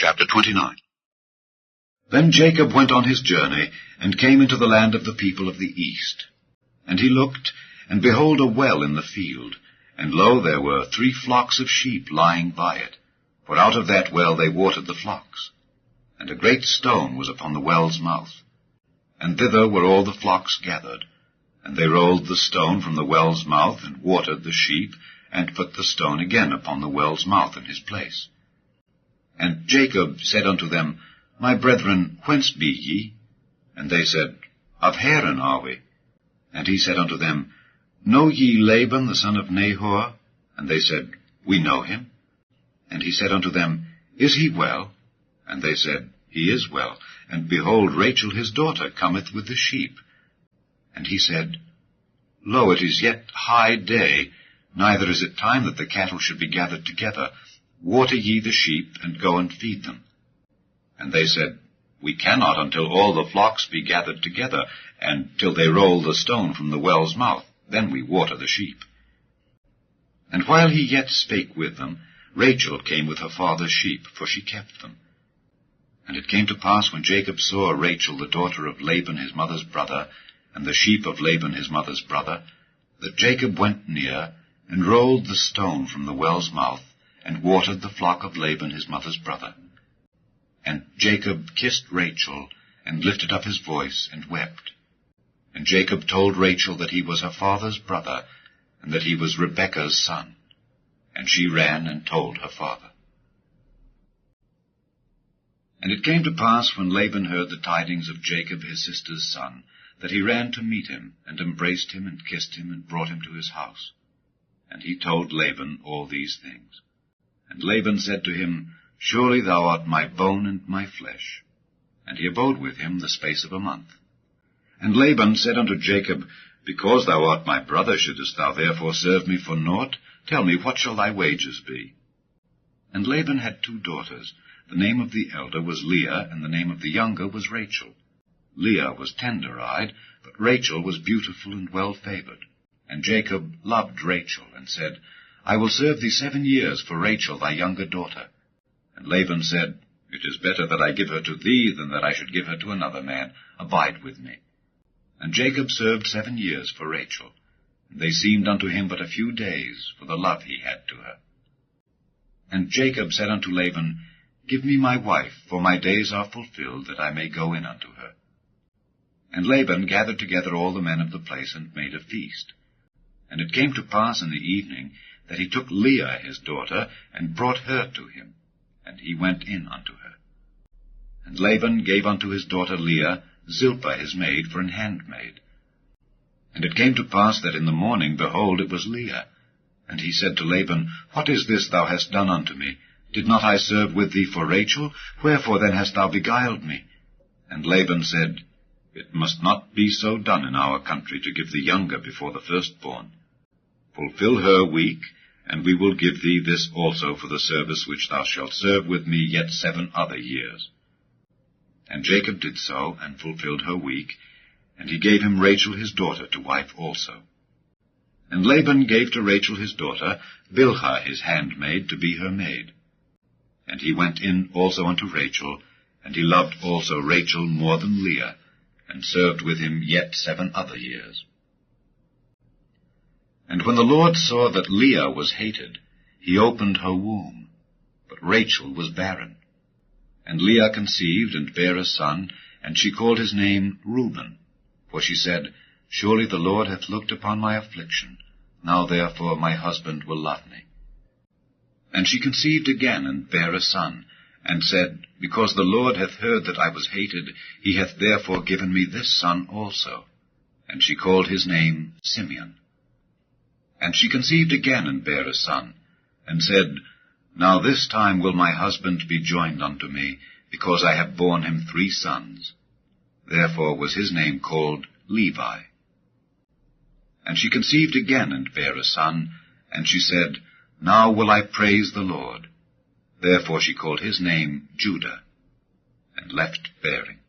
Chapter 29. Then Jacob went on his journey, and came into the land of the people of the east. And he looked, and behold, a well in the field, and lo, there were 3 flocks of sheep lying by it, for out of that well they watered the flocks. And a great stone was upon the well's mouth. And thither were all the flocks gathered. And they rolled the stone from the well's mouth, and watered the sheep, and put the stone again upon the well's mouth in his place. And Jacob said unto them, My brethren, whence be ye? And they said, Of Haran are we. And he said unto them, Know ye Laban the son of Nahor? And they said, We know him. And he said unto them, Is he well? And they said, He is well. And behold, Rachel his daughter cometh with the sheep. And he said, Lo, it is yet high day, neither is it time that the cattle should be gathered together. Water ye the sheep, and go and feed them. And they said, We cannot until all the flocks be gathered together, and till they roll the stone from the well's mouth, then we water the sheep. And while he yet spake with them, Rachel came with her father's sheep, for she kept them. And it came to pass, when Jacob saw Rachel the daughter of Laban his mother's brother, and the sheep of Laban his mother's brother, that Jacob went near, and rolled the stone from the well's mouth, and watered the flock of Laban his mother's brother. And Jacob kissed Rachel, and lifted up his voice, and wept. And Jacob told Rachel that he was her father's brother, and that he was Rebekah's son. And she ran and told her father. And it came to pass, when Laban heard the tidings of Jacob his sister's son, that he ran to meet him, and embraced him, and kissed him, and brought him to his house. And he told Laban all these things. And Laban said to him, Surely thou art my bone and my flesh. And he abode with him the space of a month. And Laban said unto Jacob, Because thou art my brother, shouldest thou therefore serve me for naught? Tell me, what shall thy wages be? And Laban had 2 daughters. The name of the elder was Leah, and the name of the younger was Rachel. Leah was tender-eyed, but Rachel was beautiful and well-favored. And Jacob loved Rachel, and said, I will serve thee 7 years for Rachel thy younger daughter. And Laban said, It is better that I give her to thee, than that I should give her to another man. Abide with me. And Jacob served 7 years for Rachel, and they seemed unto him but a few days, for the love he had to her. And Jacob said unto Laban, Give me my wife, for my days are fulfilled, that I may go in unto her. And Laban gathered together all the men of the place, and made a feast. And it came to pass in the evening, that he took Leah his daughter, and brought her to him, and he went in unto her. And Laban gave unto his daughter Leah Zilpah his maid for an handmaid. And it came to pass that in the morning, behold, it was Leah. And he said to Laban, What is this thou hast done unto me? Did not I serve with thee for Rachel? Wherefore then hast thou beguiled me? And Laban said, It must not be so done in our country, to give the younger before the firstborn. Fulfill her week, and we will give thee this also for the service which thou shalt serve with me yet 7 other years. And Jacob did so, and fulfilled her week, and he gave him Rachel his daughter to wife also. And Laban gave to Rachel his daughter Bilhah his handmaid to be her maid. And he went in also unto Rachel, and he loved also Rachel more than Leah, and served with him yet 7 other years. And when the Lord saw that Leah was hated, he opened her womb, but Rachel was barren. And Leah conceived, and bare a son, and she called his name Reuben. For she said, Surely the Lord hath looked upon my affliction, now therefore my husband will love me. And she conceived again, and bare a son, and said, Because the Lord hath heard that I was hated, he hath therefore given me this son also. And she called his name Simeon. And she conceived again, and bare a son, and said, Now this time will my husband be joined unto me, because I have borne him 3 sons. Therefore was his name called Levi. And she conceived again, and bare a son, and she said, Now will I praise the Lord. Therefore she called his name Judah, and left bearing.